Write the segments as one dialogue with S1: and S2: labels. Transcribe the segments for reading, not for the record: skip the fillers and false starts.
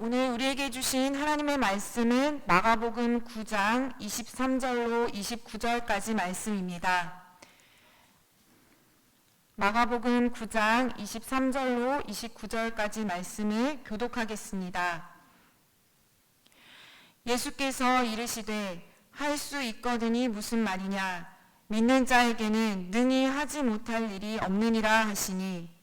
S1: 오늘 우리에게 주신 하나님의 말씀은 마가복음 9장 23절로 29절까지 말씀입니다. 마가복음 9장 23절로 29절까지 말씀을 교독하겠습니다. 예수께서 이르시되 할 수 있거든이 무슨 말이냐? 믿는 자에게는 능히 하지 못할 일이 없느니라 하시니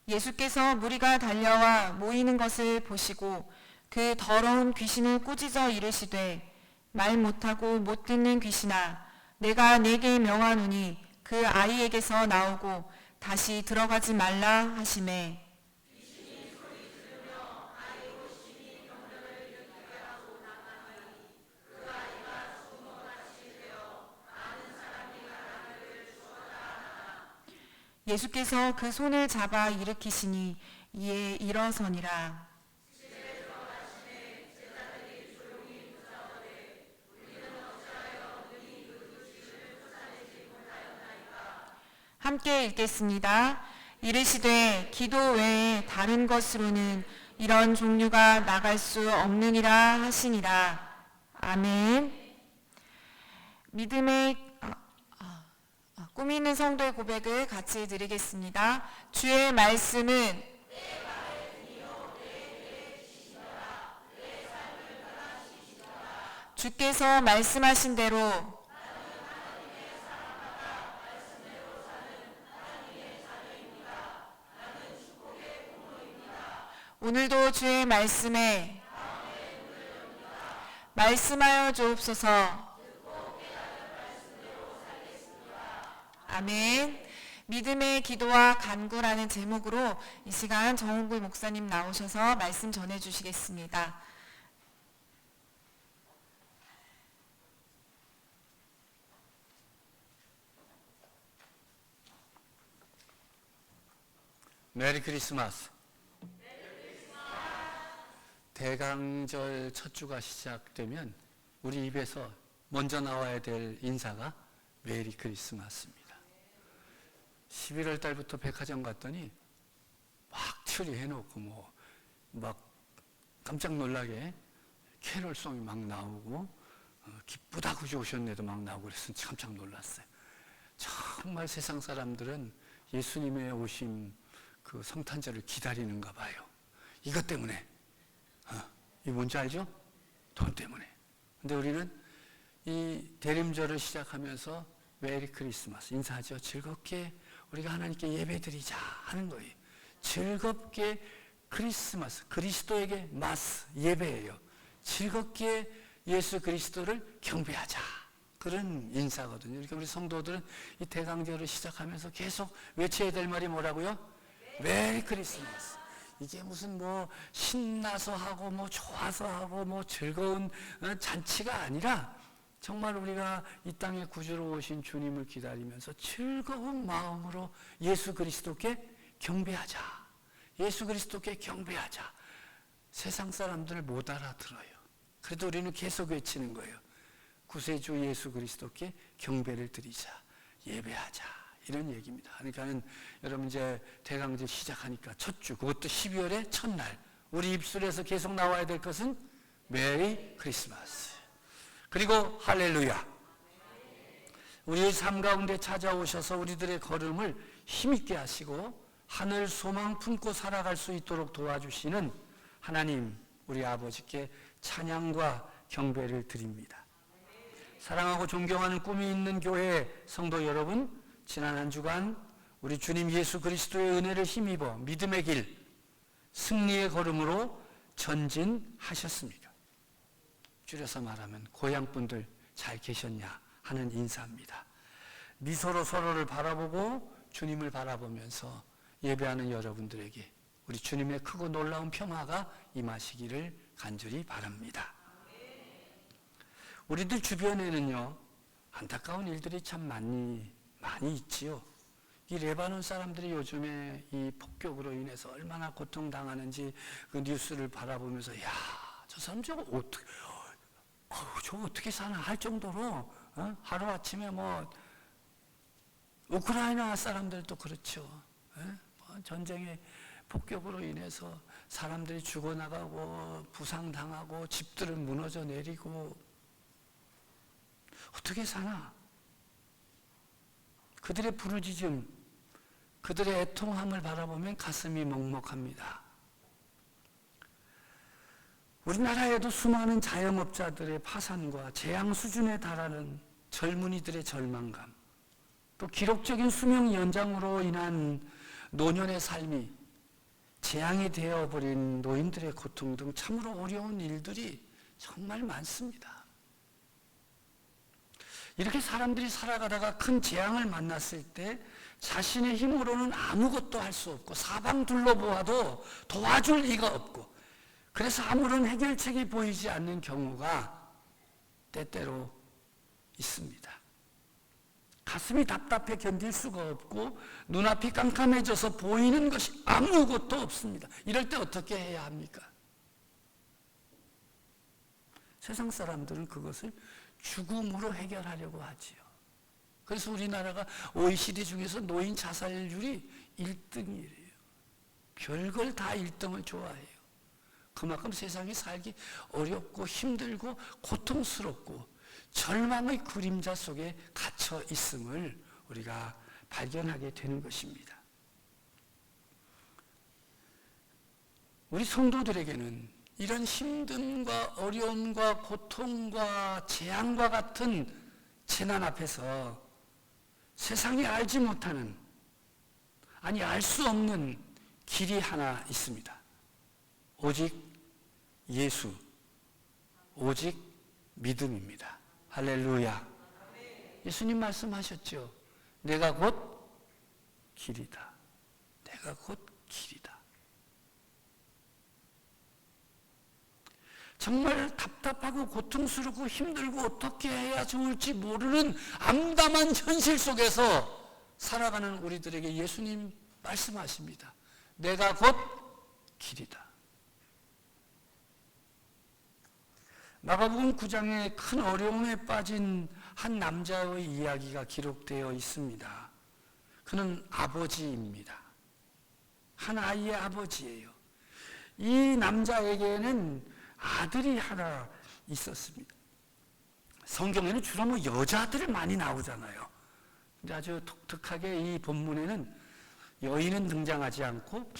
S1: 예수께서 무리가 달려와 모이는 것을 보시고 그 더러운 귀신을 꾸짖어 이르시되 말 못하고 못 듣는 귀신아 내가 네게 명하노니 그 아이에게서 나오고 다시 들어가지 말라 하시매 예수께서 그 손을 잡아 일으키시니 이에 일어서니라. 함께 읽겠습니다. 이르시되 기도 외에 다른 것으로는 이런 종류가 나갈 수 없느니라 하시니라. 아멘. 믿음의 꿈이 있는 성도의 고백을 같이 드리겠습니다. 주의 말씀은 주께서 말씀하신 대로 오늘도 주의 말씀에 말씀하여 주옵소서. 아멘. 믿음의 기도와 간구라는 제목으로 이 시간 정홍구 목사님 나오셔서 말씀 전해주시겠습니다.
S2: 메리 크리스마스. 대강절 첫 주가 시작되면 우리 입에서 먼저 나와야 될 인사가 메리 크리스마스입니다. 11월 달부터 백화점 갔더니 막 처리해놓고 막 깜짝 놀라게 캐롤송이 막 나오고 기쁘다 그저 오셨네도 막 나오고 그래서 깜짝 놀랐어요. 정말 세상 사람들은 예수님의 오심 그 성탄절을 기다리는가 봐요. 이것 때문에 이 뭔지 알죠? 돈 때문에. 근데 우리는 이 대림절을 시작하면서 메리 크리스마스 인사하죠. 즐겁게 우리가 하나님께 예배드리자 하는 거예요. 즐겁게 크리스마스, 그리스도에게 마스, 예배예요. 즐겁게 예수 그리스도를 경배하자. 그런 인사거든요. 그러니까 우리 성도들은 이 대강절을 시작하면서 계속 외쳐야 될 말이 뭐라고요? 메리 크리스마스. 이게 무슨 신나서 하고 좋아서 하고 즐거운 잔치가 아니라 정말 우리가 이 땅에 구주로 오신 주님을 기다리면서 즐거운 마음으로 예수 그리스도께 경배하자. 예수 그리스도께 경배하자. 세상 사람들 못 알아들어요. 그래도 우리는 계속 외치는 거예요. 구세주 예수 그리스도께 경배를 드리자. 예배하자. 이런 얘기입니다. 그러니까는 여러분 이제 대강절 시작하니까 첫 주, 그것도 12월의 첫날 우리 입술에서 계속 나와야 될 것은 메리 크리스마스. 그리고 할렐루야. 우리의 삶 가운데 찾아오셔서 우리들의 걸음을 힘있게 하시고 하늘 소망 품고 살아갈 수 있도록 도와주시는 하나님 우리 아버지께 찬양과 경배를 드립니다. 사랑하고 존경하는 꿈이 있는 교회 성도 여러분, 지난 한 주간 우리 주님 예수 그리스도의 은혜를 힘입어 믿음의 길, 승리의 걸음으로 전진하셨습니까? 줄여서 말하면 고향분들 잘 계셨냐 하는 인사입니다. 미소로 서로를 바라보고 주님을 바라보면서 예배하는 여러분들에게 우리 주님의 크고 놀라운 평화가 임하시기를 간절히 바랍니다. 우리들 주변에는요 안타까운 일들이 참 많이 있지요. 이 레바논 사람들이 요즘에 이 폭격으로 인해서 얼마나 고통당하는지 그 뉴스를 바라보면서 야, 저 사람 저거 어떻게 사나 할 정도로 하루아침에 우크라이나 사람들도 그렇죠. 전쟁의 폭격으로 인해서 사람들이 죽어나가고 부상당하고 집들은 무너져 내리고 어떻게 사나? 그들의 부르짖음, 그들의 애통함을 바라보면 가슴이 먹먹합니다. 우리나라에도 수많은 자영업자들의 파산과 재앙 수준에 달하는 젊은이들의 절망감, 또 기록적인 수명 연장으로 인한 노년의 삶이 재앙이 되어버린 노인들의 고통 등 참으로 어려운 일들이 정말 많습니다. 이렇게 사람들이 살아가다가 큰 재앙을 만났을 때 자신의 힘으로는 아무것도 할 수 없고 사방 둘러보아도 도와줄 리가 없고 그래서 아무런 해결책이 보이지 않는 경우가 때때로 있습니다. 가슴이 답답해 견딜 수가 없고 눈앞이 깜깜해져서 보이는 것이 아무것도 없습니다. 이럴 때 어떻게 해야 합니까? 세상 사람들은 그것을 죽음으로 해결하려고 하지요. 그래서 우리나라가 OECD 중에서 노인 자살률이 1등이래요. 별걸 다 1등을 좋아해요. 그만큼 세상에 살기 어렵고 힘들고 고통스럽고 절망의 그림자 속에 갇혀 있음을 우리가 발견하게 되는 것입니다. 우리 성도들에게는 이런 힘듦과 어려움과 고통과 재앙과 같은 재난 앞에서 세상이 알지 못하는, 아니 알 수 없는 길이 하나 있습니다. 오직 예수, 오직 믿음입니다. 할렐루야. 예수님 말씀하셨죠. 내가 곧 길이다. 내가 곧 길이다. 정말 답답하고 고통스럽고 힘들고 어떻게 해야 좋을지 모르는 암담한 현실 속에서 살아가는 우리들에게 예수님 말씀하십니다. 내가 곧 길이다. 마가복음 9장에 큰 어려움에 빠진 한 남자의 이야기가 기록되어 있습니다. 그는 아버지입니다. 한 아이의 아버지예요. 이 남자에게는 아들이 하나 있었습니다. 성경에는 주로 여자들이 많이 나오잖아요. 근데 아주 독특하게 이 본문에는 여인은 등장하지 않고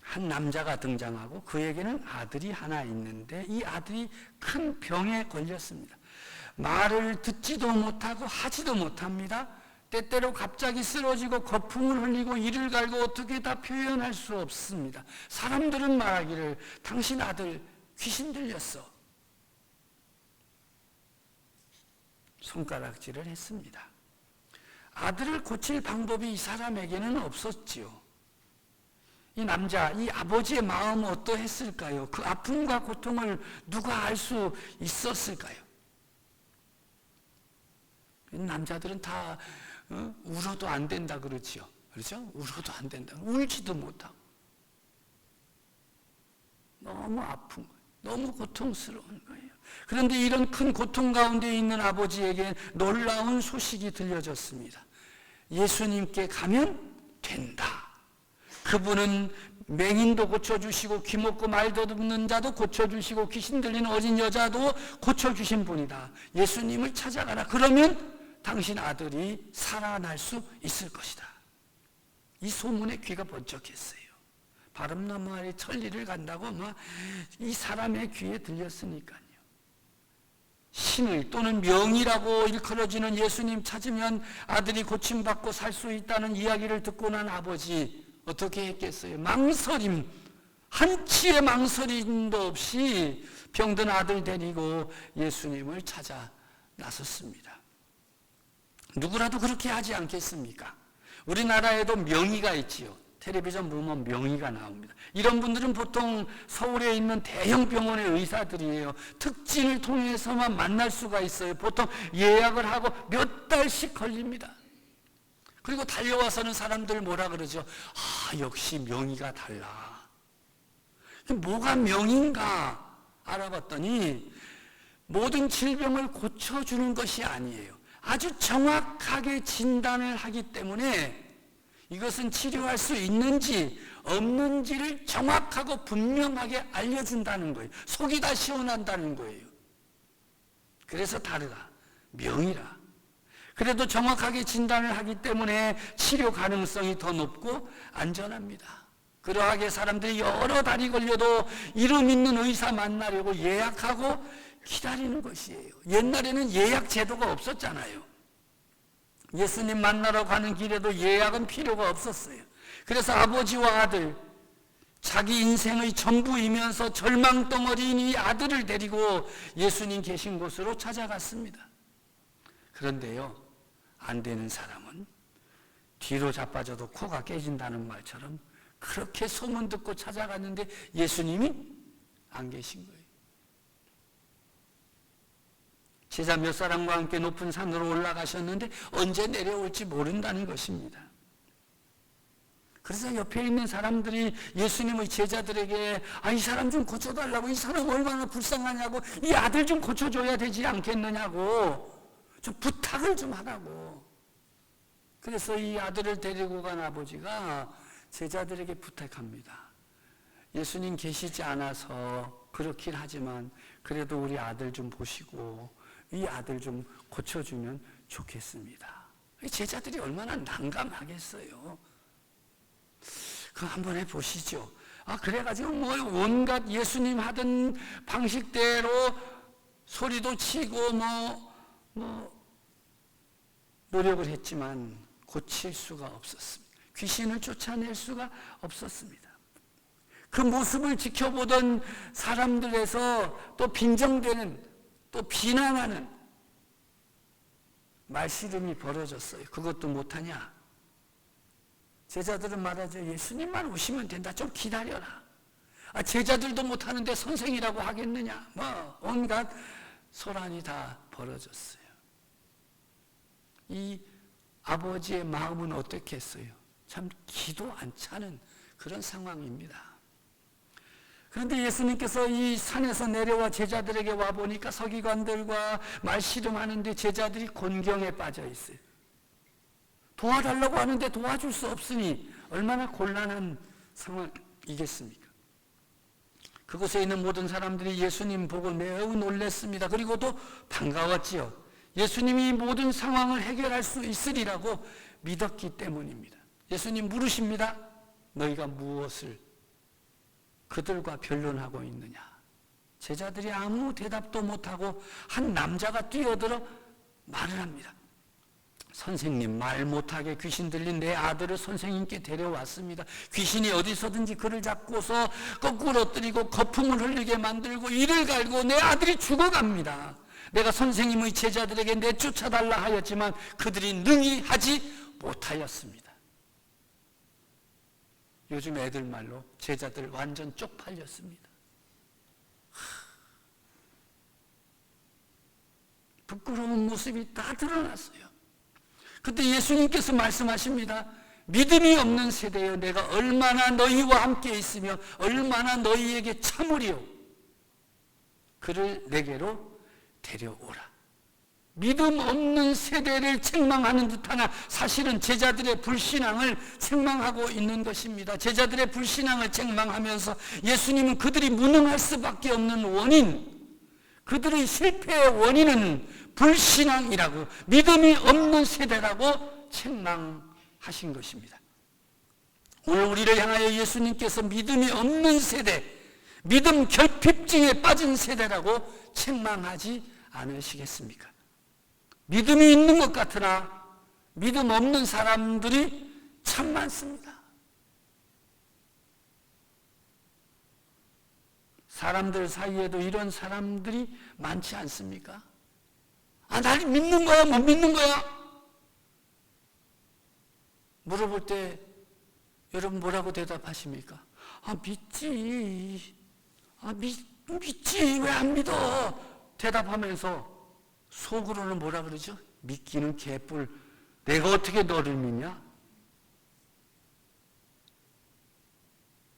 S2: 한 남자가 등장하고 그에게는 아들이 하나 있는데 이 아들이 큰 병에 걸렸습니다. 말을 듣지도 못하고 하지도 못합니다. 때때로 갑자기 쓰러지고 거품을 흘리고 이를 갈고 어떻게 다 표현할 수 없습니다. 사람들은 말하기를 당신 아들 귀신 들렸어. 손가락질을 했습니다. 아들을 고칠 방법이 이 사람에게는 없었지요. 이 남자, 이 아버지의 마음은 어떠했을까요? 그 아픔과 고통을 누가 알 수 있었을까요? 남자들은 다 울어도 안 된다 그러지요. 그렇죠? 울어도 안 된다. 울지도 못하고. 너무 아픈 거예요. 너무 고통스러운 거예요. 그런데 이런 큰 고통 가운데 있는 아버지에게 놀라운 소식이 들려졌습니다. 예수님께 가면 된다. 그분은 맹인도 고쳐주시고 귀먹고 말도 듣는 자도 고쳐주시고 귀신 들리는 어린 여자도 고쳐주신 분이다. 예수님을 찾아가라. 그러면 당신 아들이 살아날 수 있을 것이다. 이 소문에 귀가 번쩍했어요. 바람나무아래 천리를 간다고 이 사람의 귀에 들렸으니까요. 신의 또는 명이라고 일컬어지는 예수님 찾으면 아들이 고침받고 살 수 있다는 이야기를 듣고 난 아버지 어떻게 했겠어요? 망설임, 한치의 망설임도 없이 병든 아들 데리고 예수님을 찾아 나섰습니다. 누구라도 그렇게 하지 않겠습니까? 우리나라에도 명의가 있지요. 텔레비전 보면 명의가 나옵니다. 이런 분들은 보통 서울에 있는 대형 병원의 의사들이에요. 특진을 통해서만 만날 수가 있어요. 보통 예약을 하고 몇 달씩 걸립니다. 그리고 달려와서는 사람들 뭐라 그러죠? 역시 명의가 달라. 뭐가 명인가 알아봤더니 모든 질병을 고쳐주는 것이 아니에요. 아주 정확하게 진단을 하기 때문에 이것은 치료할 수 있는지 없는지를 정확하고 분명하게 알려준다는 거예요. 속이 다 시원한다는 거예요. 그래서 다르다. 명이라. 그래도 정확하게 진단을 하기 때문에 치료 가능성이 더 높고 안전합니다. 그러하게 사람들이 여러 달이 걸려도 이름 있는 의사 만나려고 예약하고 기다리는 것이에요. 옛날에는 예약 제도가 없었잖아요. 예수님 만나러 가는 길에도 예약은 필요가 없었어요. 그래서 아버지와 아들, 자기 인생의 전부이면서 절망덩어리인 이 아들을 데리고 예수님 계신 곳으로 찾아갔습니다. 그런데요, 안 되는 사람은 뒤로 자빠져도 코가 깨진다는 말처럼 그렇게 소문 듣고 찾아갔는데 예수님이 안 계신 거예요. 제자 몇 사람과 함께 높은 산으로 올라가셨는데 언제 내려올지 모른다는 것입니다. 그래서 옆에 있는 사람들이 예수님의 제자들에게 이 사람 좀 고쳐달라고, 이 사람 얼마나 불쌍하냐고, 이 아들 좀 고쳐줘야 되지 않겠느냐고 좀 부탁을 좀 하라고. 그래서 이 아들을 데리고 간 아버지가 제자들에게 부탁합니다. 예수님 계시지 않아서 그렇긴 하지만 그래도 우리 아들 좀 보시고 이 아들 좀 고쳐주면 좋겠습니다. 제자들이 얼마나 난감하겠어요. 그거 한번 해보시죠. 그래가지고 온갖 예수님 하던 방식대로 소리도 치고 노력을 했지만 고칠 수가 없었습니다. 귀신을 쫓아낼 수가 없었습니다. 그 모습을 지켜보던 사람들에서 또 빈정대는, 또 비난하는 말씨름이 벌어졌어요. 그것도 못하냐? 제자들은 말하죠. 예수님만 오시면 된다. 좀 기다려라. 제자들도 못하는데 선생이라고 하겠느냐? 온갖 소란이 다 벌어졌어요. 이 아버지의 마음은 어떻게 했어요? 참 기도 안 차는 그런 상황입니다. 그런데 예수님께서 이 산에서 내려와 제자들에게 와보니까 서기관들과 말씨름하는데 제자들이 곤경에 빠져 있어요. 도와달라고 하는데 도와줄 수 없으니 얼마나 곤란한 상황이겠습니까? 그곳에 있는 모든 사람들이 예수님 보고 매우 놀랐습니다. 그리고 또 반가웠지요. 예수님이 모든 상황을 해결할 수 있으리라고 믿었기 때문입니다. 예수님 물으십니다. 너희가 무엇을 그들과 변론하고 있느냐? 제자들이 아무 대답도 못하고 한 남자가 뛰어들어 말을 합니다. 선생님, 말 못하게 귀신 들린 내 아들을 선생님께 데려왔습니다. 귀신이 어디서든지 그를 잡고서 거꾸로 엎드리고 거품을 흘리게 만들고 이를 갈고 내 아들이 죽어갑니다. 내가 선생님의 제자들에게 내쫓아달라 하였지만 그들이 능히 하지 못하였습니다. 요즘 애들 말로 제자들 완전 쪽팔렸습니다. 부끄러운 모습이 다 드러났어요. 그때 예수님께서 말씀하십니다. 믿음이 없는 세대여, 내가 얼마나 너희와 함께 있으며 얼마나 너희에게 참으리요. 그를 내게로 데려오라. 믿음 없는 세대를 책망하는 듯하나 사실은 제자들의 불신앙을 책망하고 있는 것입니다. 제자들의 불신앙을 책망하면서 예수님은 그들이 무능할 수밖에 없는 원인, 그들의 실패의 원인은 불신앙이라고, 믿음이 없는 세대라고 책망하신 것입니다. 오늘 우리를 향하여 예수님께서 믿음이 없는 세대, 믿음 결핍증에 빠진 세대라고 책망하지 않으시겠습니까? 믿음이 있는 것 같으나 믿음 없는 사람들이 참 많습니다. 사람들 사이에도 이런 사람들이 많지 않습니까? 날 믿는 거야, 못 믿는 거야? 물어볼 때 여러분 뭐라고 대답하십니까? 믿지. 믿지. 왜 안 믿어? 대답하면서 속으로는 뭐라 그러죠? 믿기는 개뿔. 내가 어떻게 너를 믿냐?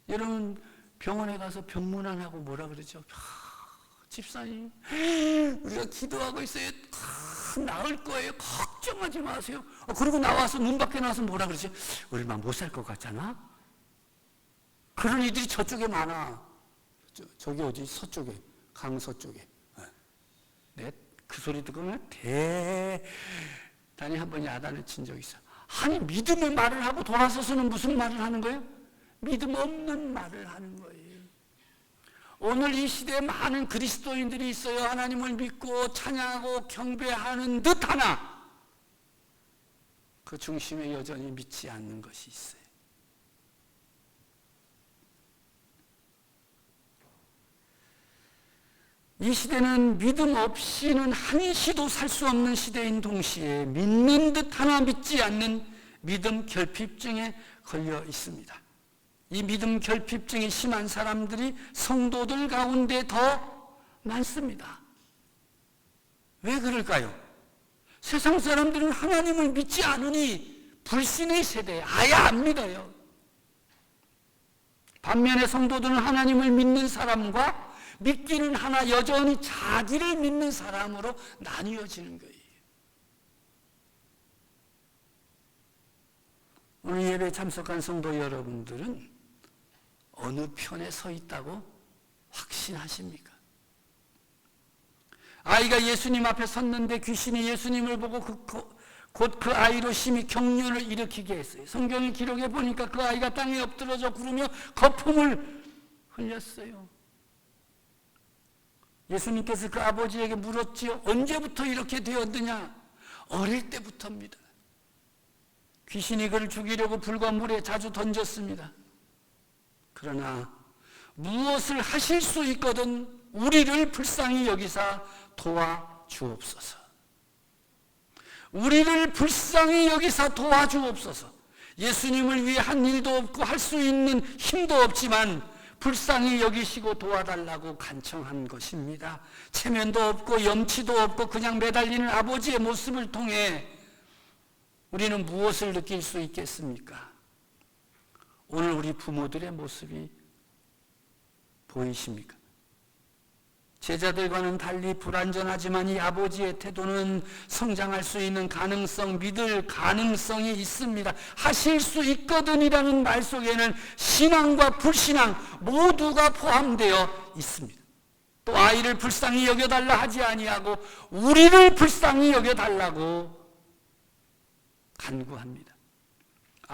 S2: 여러분 병원에 가서 병문안하고 뭐라 그러죠? 집사님, 우리가 기도하고 있어요. 나을 거예요. 걱정하지 마세요. 그리고 나와서 문 밖에 나와서 뭐라 그러지? 얼마 못 살 것 같잖아. 그런 이들이 저쪽에 많아. 저기 어디 서쪽에, 강서쪽에. 내 그 소리 듣고는 대단히 한 번 야단을 친 적이 있어. 아니 믿음의 말을 하고 돌아서서는 무슨 말을 하는 거예요? 믿음 없는 말을 하는 거예요. 오늘 이 시대에 많은 그리스도인들이 있어요. 하나님을 믿고 찬양하고 경배하는 듯 하나 그 중심에 여전히 믿지 않는 것이 있어요. 이 시대는 믿음 없이는 한시도 살 수 없는 시대인 동시에 믿는 듯 하나 믿지 않는 믿음 결핍증에 걸려 있습니다. 이 믿음 결핍증이 심한 사람들이 성도들 가운데 더 많습니다. 왜 그럴까요? 세상 사람들은 하나님을 믿지 않으니 불신의 세대에 아예 안 믿어요. 반면에 성도들은 하나님을 믿는 사람과 믿기는 하나 여전히 자기를 믿는 사람으로 나뉘어지는 거예요. 오늘 예배에 참석한 성도 여러분들은 어느 편에 서 있다고 확신하십니까? 아이가 예수님 앞에 섰는데 귀신이 예수님을 보고 곧 그 아이로 심히 경련을 일으키게 했어요. 성경을 기록해 보니까 그 아이가 땅에 엎드러져 구르며 거품을 흘렸어요. 예수님께서 그 아버지에게 물었지요. 언제부터 이렇게 되었느냐? 어릴 때부터입니다. 귀신이 그를 죽이려고 불과 물에 자주 던졌습니다. 그러나 무엇을 하실 수 있거든 우리를 불쌍히 여기사 도와주옵소서. 우리를 불쌍히 여기사 도와주옵소서. 예수님을 위해 한 일도 없고 할 수 있는 힘도 없지만 불쌍히 여기시고 도와달라고 간청한 것입니다. 체면도 없고 염치도 없고 그냥 매달리는 아버지의 모습을 통해 우리는 무엇을 느낄 수 있겠습니까? 오늘 우리 부모들의 모습이 보이십니까? 제자들과는 달리 불완전하지만 이 아버지의 태도는 성장할 수 있는 가능성, 믿을 가능성이 있습니다. 하실 수 있거든이라는 말 속에는 신앙과 불신앙 모두가 포함되어 있습니다. 또 아이를 불쌍히 여겨달라 하지 아니하고 우리를 불쌍히 여겨달라고 간구합니다.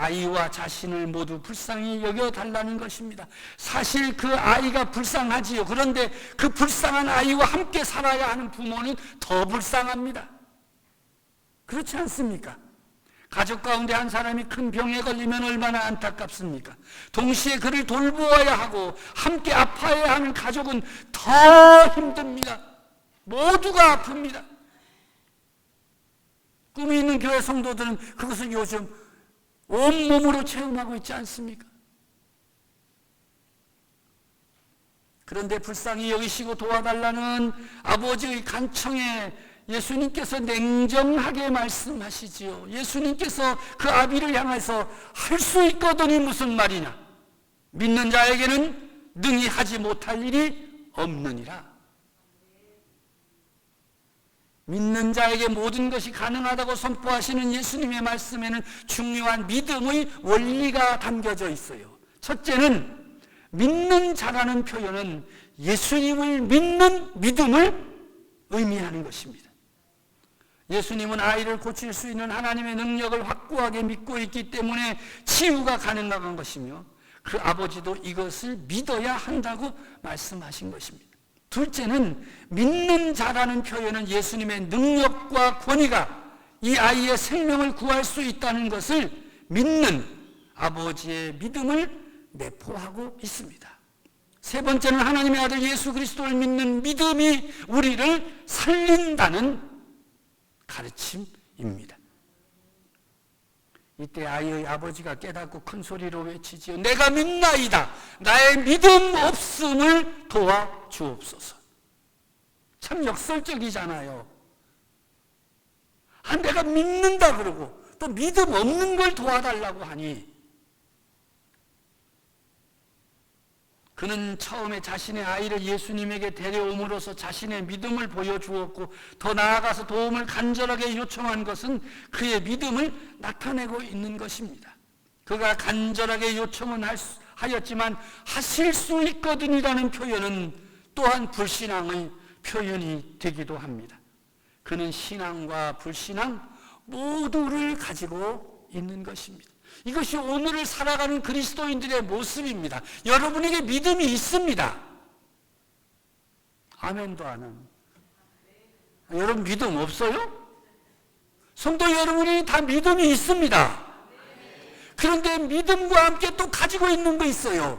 S2: 아이와 자신을 모두 불쌍히 여겨달라는 것입니다. 사실 그 아이가 불쌍하지요. 그런데 그 불쌍한 아이와 함께 살아야 하는 부모는 더 불쌍합니다. 그렇지 않습니까? 가족 가운데 한 사람이 큰 병에 걸리면 얼마나 안타깝습니까? 동시에 그를 돌보아야 하고 함께 아파해야 하는 가족은 더 힘듭니다. 모두가 아픕니다. 꿈이 있는 교회 성도들은 그것을 요즘 온몸으로 체험하고 있지 않습니까? 그런데 불쌍히 여기시고 도와달라는 아버지의 간청에 예수님께서 냉정하게 말씀하시지요. 예수님께서 그 아비를 향해서 할 수 있거든이 무슨 말이냐? 믿는 자에게는 능히 하지 못할 일이 없느니라. 믿는 자에게 모든 것이 가능하다고 선포하시는 예수님의 말씀에는 중요한 믿음의 원리가 담겨져 있어요. 첫째는 믿는 자라는 표현은 예수님을 믿는 믿음을 의미하는 것입니다. 예수님은 아이를 고칠 수 있는 하나님의 능력을 확고하게 믿고 있기 때문에 치유가 가능한 것이며 그 아버지도 이것을 믿어야 한다고 말씀하신 것입니다. 둘째는 믿는 자라는 표현은 예수님의 능력과 권위가 이 아이의 생명을 구할 수 있다는 것을 믿는 아버지의 믿음을 내포하고 있습니다. 세 번째는 하나님의 아들 예수 그리스도를 믿는 믿음이 우리를 살린다는 가르침입니다. 이때 아이의 아버지가 깨닫고 큰 소리로 외치지요. 내가 믿나이다. 나의 믿음 없음을 도와주옵소서. 참 역설적이잖아요. 내가 믿는다 그러고 또 믿음 없는 걸 도와달라고 하니 그는 처음에 자신의 아이를 예수님에게 데려옴으로써 자신의 믿음을 보여주었고 더 나아가서 도움을 간절하게 요청한 것은 그의 믿음을 나타내고 있는 것입니다. 그가 간절하게 요청은 하였지만 하실 수 있거든이라는 표현은 또한 불신앙의 표현이 되기도 합니다. 그는 신앙과 불신앙 모두를 가지고 있는 것입니다. 이것이 오늘을 살아가는 그리스도인들의 모습입니다. 여러분에게 믿음이 있습니다. 아멘도 안 합니다. 여러분 믿음 없어요? 성도 여러분이 다 믿음이 있습니다. 그런데 믿음과 함께 또 가지고 있는 거 있어요.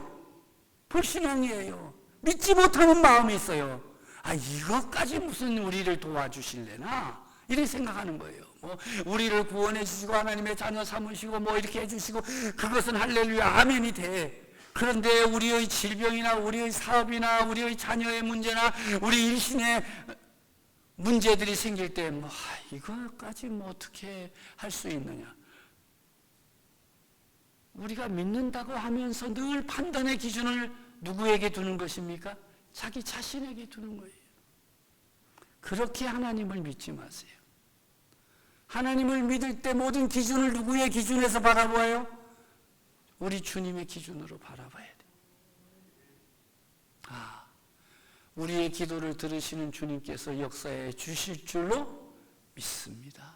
S2: 불신앙이에요. 믿지 못하는 마음이 있어요. 이것까지 무슨 우리를 도와주실래나? 이렇게 생각하는 거예요. 우리를 구원해 주시고 하나님의 자녀 삼으시고 이렇게 해주시고 그것은 할렐루야 아멘이 돼. 그런데 우리의 질병이나 우리의 사업이나 우리의 자녀의 문제나 우리 일신의 문제들이 생길 때 이거까지 어떻게 할 수 있느냐. 우리가 믿는다고 하면서 늘 판단의 기준을 누구에게 두는 것입니까? 자기 자신에게 두는 거예요. 그렇게 하나님을 믿지 마세요. 하나님을 믿을 때 모든 기준을 누구의 기준에서 바라봐요? 우리 주님의 기준으로 바라봐야 돼요. 우리의 기도를 들으시는 주님께서 역사해 주실 줄로 믿습니다.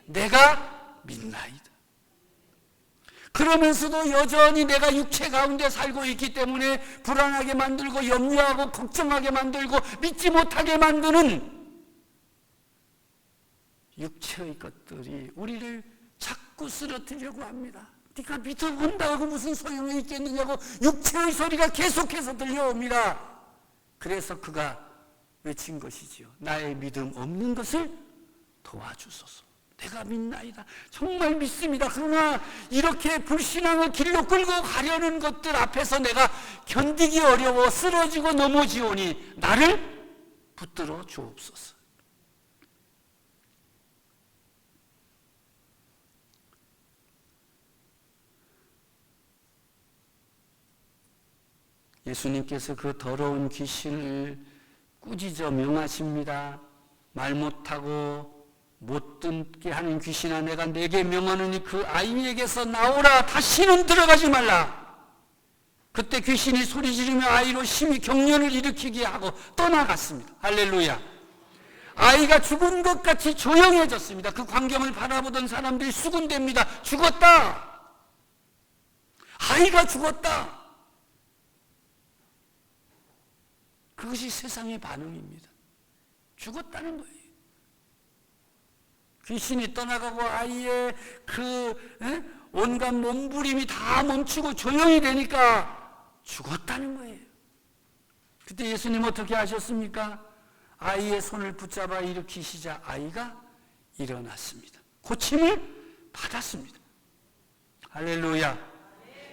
S2: 내가 믿나이다. 그러면서도 여전히 내가 육체 가운데 살고 있기 때문에 불안하게 만들고 염려하고 걱정하게 만들고 믿지 못하게 만드는 육체의 것들이 우리를 자꾸 쓰러뜨리려고 합니다. 네가 믿어본다고 무슨 소용이 있겠느냐고 육체의 소리가 계속해서 들려옵니다. 그래서 그가 외친 것이지요. 나의 믿음 없는 것을 도와주소서. 내가 믿나이다. 정말 믿습니다. 그러나 이렇게 불신앙의 길로 끌고 가려는 것들 앞에서 내가 견디기 어려워 쓰러지고 넘어지오니 나를 붙들어 주옵소서. 예수님께서 그 더러운 귀신을 꾸짖어 명하십니다. 말 못하고 못 듣게 하는 귀신아, 내가 내게 명하노니 그 아이에게서 나오라. 다시는 들어가지 말라. 그때 귀신이 소리 지르며 아이로 심히 경련을 일으키게 하고 떠나갔습니다. 할렐루야. 아이가 죽은 것 같이 조용해졌습니다. 그 광경을 바라보던 사람들이 수군댑니다. 죽었다. 아이가 죽었다. 그것이 세상의 반응입니다. 죽었다는 거예요. 귀신이 떠나가고 아이의 온갖 몸부림이 다 멈추고 조용히 되니까 죽었다는 거예요. 그때 예수님 어떻게 하셨습니까? 아이의 손을 붙잡아 일으키시자 아이가 일어났습니다. 고침을 받았습니다. 할렐루야.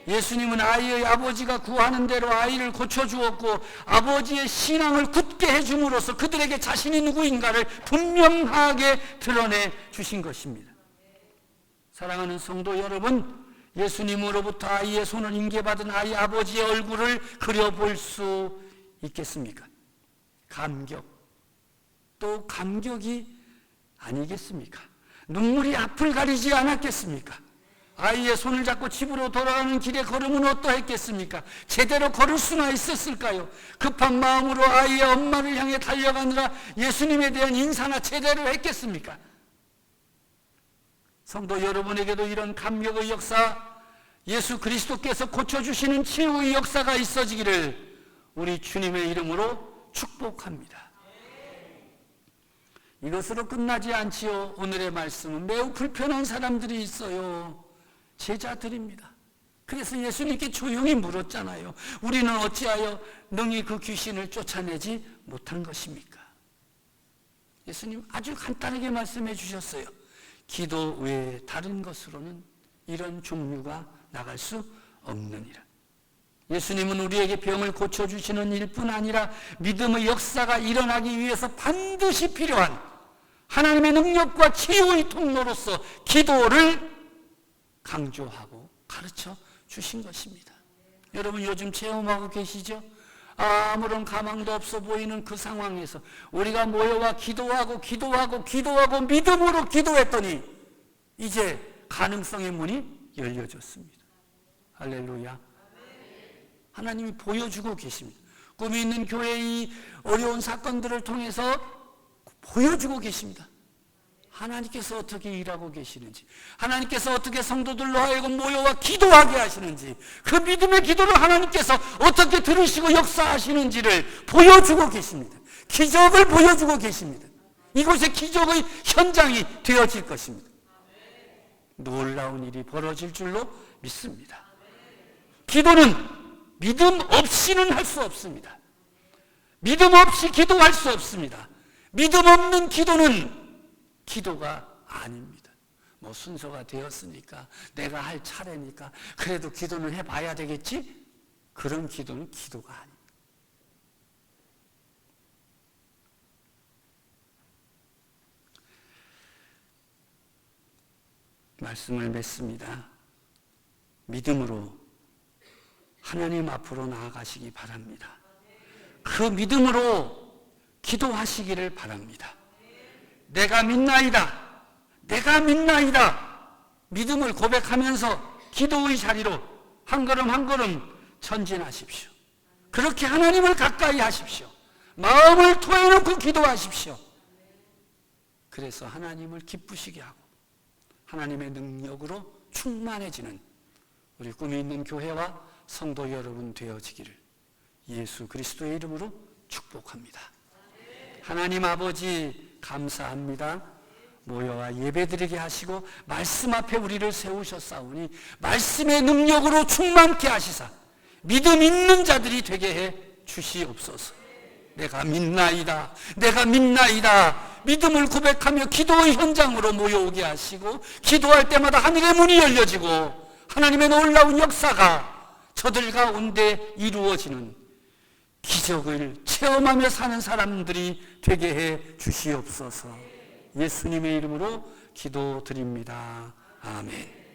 S2: 예수님은 아이의 아버지가 구하는 대로 아이를 고쳐주었고 아버지의 신앙을 굳게 해줌으로써 그들에게 자신이 누구인가를 분명하게 드러내 주신 것입니다. 사랑하는 성도 여러분, 예수님으로부터 아이의 손을 인계받은 아이 아버지의 얼굴을 그려볼 수 있겠습니까? 감격, 또 감격이 아니겠습니까? 눈물이 앞을 가리지 않았겠습니까? 아이의 손을 잡고 집으로 돌아가는 길에 걸으면 어떠했겠습니까? 제대로 걸을 수나 있었을까요? 급한 마음으로 아이의 엄마를 향해 달려가느라 예수님에 대한 인사나 제대로 했겠습니까? 성도 여러분에게도 이런 감격의 역사, 예수 그리스도께서 고쳐주시는 치유의 역사가 있어지기를 우리 주님의 이름으로 축복합니다. 이것으로 끝나지 않지요. 오늘의 말씀은 매우 불편한 사람들이 있어요. 제자들입니다. 그래서 예수님께 조용히 물었잖아요. 우리는 어찌하여 능히 그 귀신을 쫓아내지 못한 것입니까? 예수님 아주 간단하게 말씀해 주셨어요. 기도 외에 다른 것으로는 이런 종류가 나갈 수 없느니라. 예수님은 우리에게 병을 고쳐주시는 일뿐 아니라 믿음의 역사가 일어나기 위해서 반드시 필요한 하나님의 능력과 치유의 통로로서 기도를 강조하고 가르쳐 주신 것입니다. 여러분 요즘 체험하고 계시죠? 아무런 가망도 없어 보이는 그 상황에서 우리가 모여와 기도하고 믿음으로 기도했더니 이제 가능성의 문이 열려졌습니다. 할렐루야. 하나님이 보여주고 계십니다. 꿈이 있는 교회의 어려운 사건들을 통해서 보여주고 계십니다. 하나님께서 어떻게 일하고 계시는지, 하나님께서 어떻게 성도들로 하여금 모여와 기도하게 하시는지, 그 믿음의 기도를 하나님께서 어떻게 들으시고 역사하시는지를 보여주고 계십니다. 기적을 보여주고 계십니다. 이곳에 기적의 현장이 되어질 것입니다. 놀라운 일이 벌어질 줄로 믿습니다. 기도는 믿음 없이는 할 수 없습니다. 믿음 없이 기도할 수 없습니다. 믿음 없는 기도는 기도가 아닙니다. 뭐 순서가 되었으니까 내가 할 차례니까 그래도 기도는 해봐야 되겠지? 그런 기도는 기도가 아닙니다. 말씀을 맺습니다. 믿음으로 하나님 앞으로 나아가시기 바랍니다. 그 믿음으로 기도하시기를 바랍니다. 내가 믿나이다. 내가 믿나이다. 믿음을 고백하면서 기도의 자리로 한 걸음 한 걸음 전진하십시오. 그렇게 하나님을 가까이 하십시오. 마음을 토해놓고 기도하십시오. 그래서 하나님을 기쁘시게 하고 하나님의 능력으로 충만해지는 우리 꿈이 있는 교회와 성도 여러분 되어지기를 예수 그리스도의 이름으로 축복합니다. 하나님 아버지 감사합니다. 모여와 예배드리게 하시고 말씀 앞에 우리를 세우셨사오니 말씀의 능력으로 충만케 하시사 믿음 있는 자들이 되게 해 주시옵소서. 내가 믿나이다. 내가 믿나이다. 믿음을 고백하며 기도의 현장으로 모여오게 하시고 기도할 때마다 하늘의 문이 열려지고 하나님의 놀라운 역사가 저들 가운데 이루어지는 기적을 체험하며 사는 사람들이 되게 해 주시옵소서. 예수님의 이름으로 기도드립니다. 아멘.